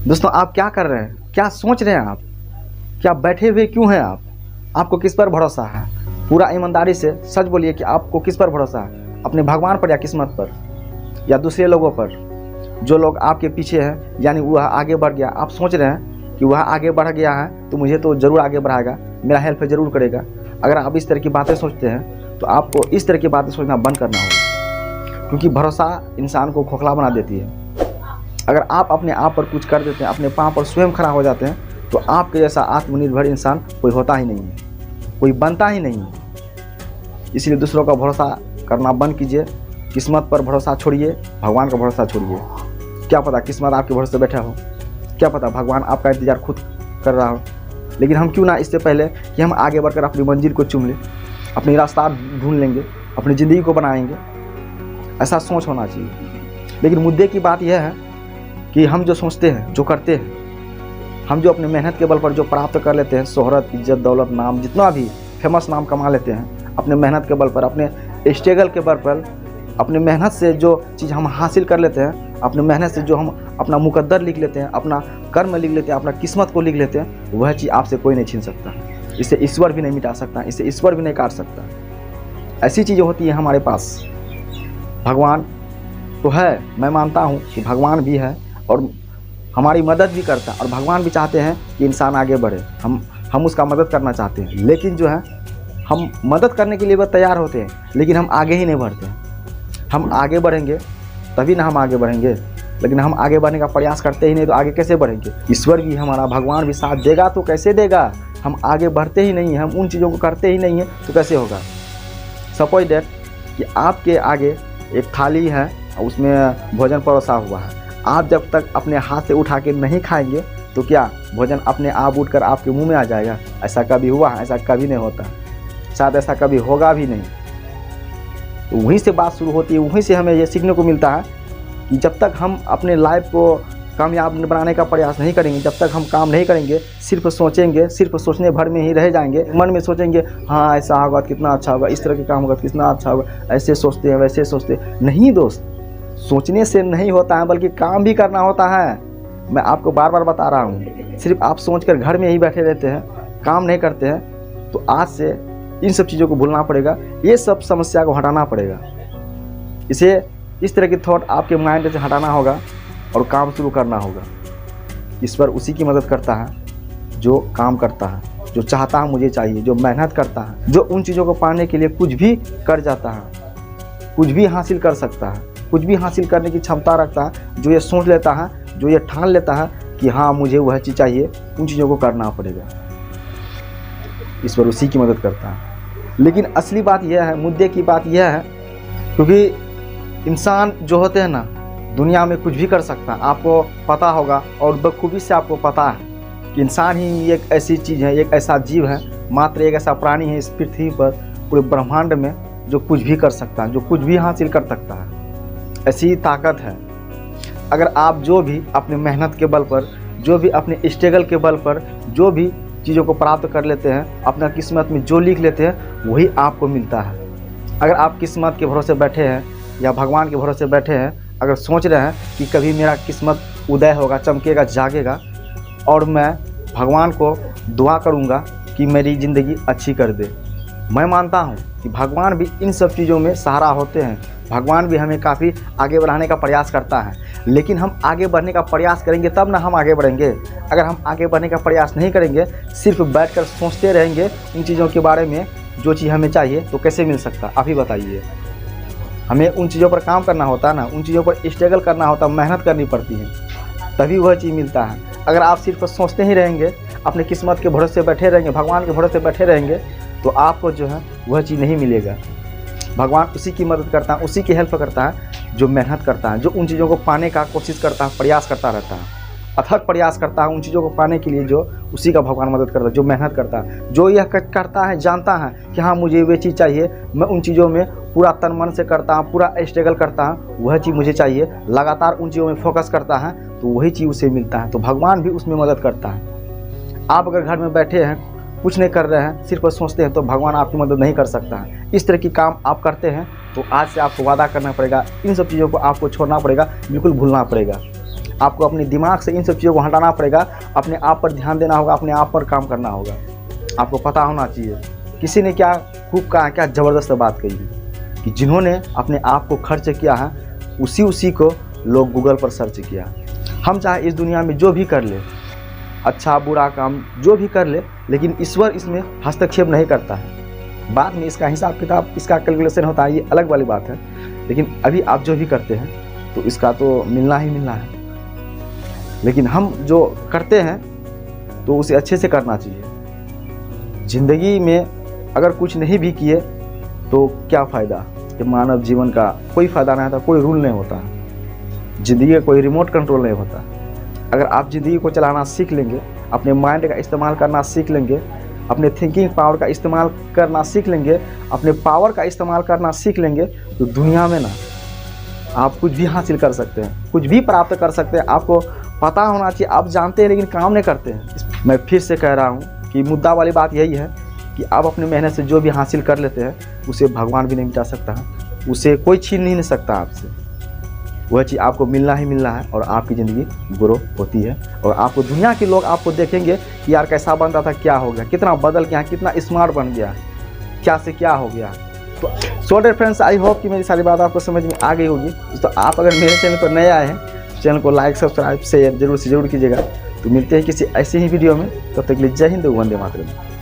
दोस्तों आप क्या कर रहे हैं, क्या सोच रहे हैं आप, क्या बैठे हुए क्यों हैं आप? आपको किस पर भरोसा है? पूरा ईमानदारी से सच बोलिए कि आपको किस पर भरोसा है, अपने भगवान पर या किस्मत पर या दूसरे लोगों पर? जो लोग आपके पीछे हैं यानी वह आगे बढ़ गया, आप सोच रहे हैं कि वह आगे बढ़ गया है तो मुझे तो ज़रूर आगे बढ़ाएगा, मेरा हेल्प ज़रूर करेगा। अगर आप इस तरह की बातें सोचते हैं तो आपको इस तरह की बातें सोचना बंद करना होगा, क्योंकि भरोसा इंसान को खोखला बना देती है। अगर आप अपने आप पर कुछ कर देते हैं, अपने पाँव पर स्वयं खड़ा हो जाते हैं, तो आपके जैसा आत्मनिर्भर इंसान कोई होता ही नहीं है, कोई बनता ही नहीं है। इसलिए दूसरों का भरोसा करना बंद कीजिए, किस्मत पर भरोसा छोड़िए, भगवान का भरोसा छोड़िए। क्या पता किस्मत आपके भरोसे बैठा हो, क्या पता भगवान आपका इंतज़ार खुद कर रहा हो। लेकिन हम क्यों ना इससे पहले कि हम आगे बढ़कर अपनी मंजिल को चुन लें, अपनी रास्ता ढूंढ लेंगे, अपनी ज़िंदगी को बनाएंगे, ऐसा सोच होना चाहिए। लेकिन मुद्दे की बात यह है कि हम जो सोचते हैं, जो करते हैं, हम जो अपने मेहनत के बल पर जो प्राप्त कर लेते हैं, शोहरत, इज्जत, दौलत, नाम, जितना भी फेमस नाम कमा लेते हैं अपने मेहनत के बल पर, अपने स्ट्रगल के बल पर, अपने मेहनत से जो चीज़ हम हासिल कर लेते हैं, अपने मेहनत से जो हम अपना मुकद्दर लिख लेते हैं, अपना कर्म लिख लेते हैं, अपना किस्मत को लिख लेते हैं, वह चीज़ आपसे कोई नहीं छीन सकता। इसे ईश्वर भी नहीं मिटा सकता, इसे ईश्वर भी नहीं काट सकता। ऐसी चीज़ें होती हैं हमारे पास। भगवान तो है, मैं मानता हूँ कि भगवान भी है और हमारी मदद भी करता है, और भगवान भी चाहते हैं कि इंसान आगे बढ़े, हम उसका मदद करना चाहते हैं। लेकिन जो है हम मदद करने के लिए वह तैयार होते हैं, लेकिन हम आगे ही नहीं बढ़ते हैं। हम आगे बढ़ेंगे तभी ना हम आगे बढ़ेंगे, लेकिन हम आगे बढ़ने का प्रयास करते ही नहीं तो आगे कैसे बढ़ेंगे? ईश्वर भी हमारा, भगवान भी साथ देगा तो कैसे देगा? हम आगे बढ़ते ही नहीं हैं, हम उन चीज़ों को करते ही नहीं हैं तो कैसे होगा? सपोज दैट कि आपके आगे एक थाली है और उसमें भोजन परोसा हुआ है, आप जब तक अपने हाथ से उठा के नहीं खाएंगे तो क्या भोजन अपने आप उठकर आपके मुंह में आ जाएगा? ऐसा कभी हुआ है? ऐसा कभी नहीं होता, शायद ऐसा कभी होगा भी नहीं। तो वहीं से बात शुरू होती है, वहीं से हमें ये सीखने को मिलता है कि जब तक हम अपने लाइफ को कामयाब बनाने का प्रयास नहीं करेंगे, जब तक हम काम नहीं करेंगे, सिर्फ सोचेंगे, सिर्फ सोचने भर में ही रह जाएंगे, मन में सोचेंगे हाँ ऐसा होगा कितना अच्छा होगा, इस तरह के काम होगा कितना अच्छा होगा, ऐसे सोचते हैं वैसे सोचते हैं। नहीं दोस्त, सोचने से नहीं होता है, बल्कि काम भी करना होता है। मैं आपको बार बार बता रहा हूँ, सिर्फ आप सोचकर घर में ही बैठे रहते हैं, काम नहीं करते हैं, तो आज से इन सब चीज़ों को भूलना पड़ेगा, ये सब समस्या को हटाना पड़ेगा। इसे इस तरह की थॉट आपके माइंड से हटाना होगा और काम शुरू करना होगा। ईश्वर उसी की मदद करता है जो काम करता है, जो चाहता है मुझे चाहिए, जो मेहनत करता है, जो उन चीज़ों को पाने के लिए कुछ भी कर जाता है, कुछ भी हासिल कर सकता है, कुछ भी हासिल करने की क्षमता रखता है, जो ये सोच लेता है, जो ये ठान लेता है कि हाँ मुझे वह चीज़ चाहिए, उन चीज़ों को करना पड़ेगा। ईश्वर उसी की मदद करता है। लेकिन असली बात यह है, मुद्दे की बात यह है, क्योंकि इंसान जो होते हैं ना, दुनिया में कुछ भी कर सकता है, आपको पता होगा और बखूबी से आपको पता है कि इंसान ही एक ऐसी चीज़ है, एक ऐसा जीव है, मात्र एक ऐसा प्राणी है इस पृथ्वी पर, पूरे ब्रह्मांड में, जो कुछ भी कर सकता है, जो कुछ भी हासिल कर सकता है। ऐसी ताकत है। अगर आप जो भी अपने मेहनत के बल पर, जो भी अपने स्ट्रगल के बल पर, जो भी चीज़ों को प्राप्त कर लेते हैं, अपना किस्मत में जो लिख लेते हैं वही आपको मिलता है। अगर आप किस्मत के भरोसे बैठे हैं या भगवान के भरोसे बैठे हैं, अगर सोच रहे हैं कि कभी मेरा किस्मत उदय होगा, चमकेगा, जागेगा और मैं भगवान को दुआ करूंगा कि मेरी ज़िंदगी अच्छी कर दे, मैं मानता हूं कि भगवान भी इन सब चीज़ों में सहारा होते हैं। भगवान भी हमें काफ़ी आगे बढ़ाने का प्रयास करता है, लेकिन हम आगे बढ़ने का प्रयास करेंगे तब ना हम आगे बढ़ेंगे। अगर हम आगे बढ़ने का प्रयास नहीं करेंगे, सिर्फ बैठकर सोचते रहेंगे उन चीज़ों के बारे में जो चीज़ हमें चाहिए, तो कैसे मिल सकता? आप ही बताइए। हमें उन चीज़ों पर काम करना होता है ना, उन चीज़ों पर स्ट्रगल करना होता है, मेहनत करनी पड़ती है, तभी वह चीज़ मिलता है। अगर आप सिर्फ सोचते ही रहेंगे, अपने किस्मत के भरोसे बैठे रहेंगे, भगवान के भरोसे बैठे रहेंगे, तो आपको जो है वह चीज़ नहीं मिलेगा। भगवान उसी की मदद करता है, उसी की हेल्प करता है जो मेहनत करता है, जो उन चीज़ों को पाने का कोशिश करता है, प्रयास करता रहता है, अथक प्रयास करता है उन चीज़ों को पाने के लिए, जो उसी का भगवान मदद करता है, जो मेहनत करता है, जो यह करता है, जानता है कि हाँ मुझे वे चीज़ चाहिए, मैं उन चीज़ों में पूरा तन मन से करता हूँ, पूरा स्ट्रगल करता हूँ, वह चीज़ मुझे चाहिए, लगातार उन चीज़ों में फोकस करता है, तो वही चीज़ उसे मिलता है। तो भगवान भी उसमें मदद करता है। आप अगर घर में बैठे हैं, कुछ नहीं कर रहे हैं, सिर्फ सोचते हैं, तो भगवान आपकी मदद नहीं कर सकता है। इस तरह की काम आप करते हैं तो आज से आपको वादा करना पड़ेगा, इन सब चीज़ों को आपको छोड़ना पड़ेगा, बिल्कुल भूलना पड़ेगा। आपको अपने दिमाग से इन सब चीज़ों को हटाना पड़ेगा, अपने आप पर ध्यान देना होगा, अपने आप पर काम करना होगा। आपको पता होना चाहिए किसी ने क्या खूब कहा, क्या ज़बरदस्त बात कही है कि जिन्होंने अपने आप को खर्च किया है उसी को लोग गूगल पर सर्च किया। हम चाहे इस दुनिया में जो भी कर ले, अच्छा बुरा काम जो भी कर ले, लेकिन ईश्वर इसमें हस्तक्षेप नहीं करता है। बाद में इसका हिसाब किताब, इसका कैलकुलेशन होता है, ये अलग वाली बात है। लेकिन अभी आप जो भी करते हैं तो इसका तो मिलना ही मिलना है। लेकिन हम जो करते हैं तो उसे अच्छे से करना चाहिए। ज़िंदगी में अगर कुछ नहीं भी किए तो क्या फ़ायदा, कि मानव जीवन का कोई फ़ायदा नहीं होता, कोई रूल नहीं होता, ज़िंदगी का कोई रिमोट कंट्रोल नहीं होता। अगर आप ज़िंदगी को चलाना सीख लेंगे, अपने माइंड का इस्तेमाल करना सीख लेंगे, अपने थिंकिंग पावर का इस्तेमाल करना सीख लेंगे, अपने पावर का इस्तेमाल करना सीख लेंगे, तो दुनिया में ना आप कुछ भी हासिल कर सकते हैं, कुछ भी प्राप्त कर सकते हैं। आपको पता होना चाहिए, आप जानते हैं लेकिन काम नहीं करते हैं। मैं फिर से कह रहा हूँ कि मुद्दा वाली बात यही है कि आप अपनी मेहनत से जो भी हासिल कर लेते हैं उसे भगवान भी नहीं मिटा सकता है, उसे कोई छीन नहीं सकता आपसे। वह चीज़ आपको मिलना ही मिलना है और आपकी ज़िंदगी ग्रो होती है। और आपको दुनिया के लोग आपको देखेंगे कि यार कैसा बनता था, क्या हो गया, कितना बदल गया, कितना स्मार्ट बन गया, क्या से क्या हो गया। तो so dear friends, I hope कि मेरी सारी बात आपको समझ में आ गई होगी। तो आप अगर मेरे चैनल पर नए आए हैं, चैनल को लाइक सब्सक्राइब शेयर जरूर से जरूर कीजिएगा। तो मिलते हैं किसी ऐसी ही वीडियो में, तब तक के लिए जय हिंद, वंदे मातरम।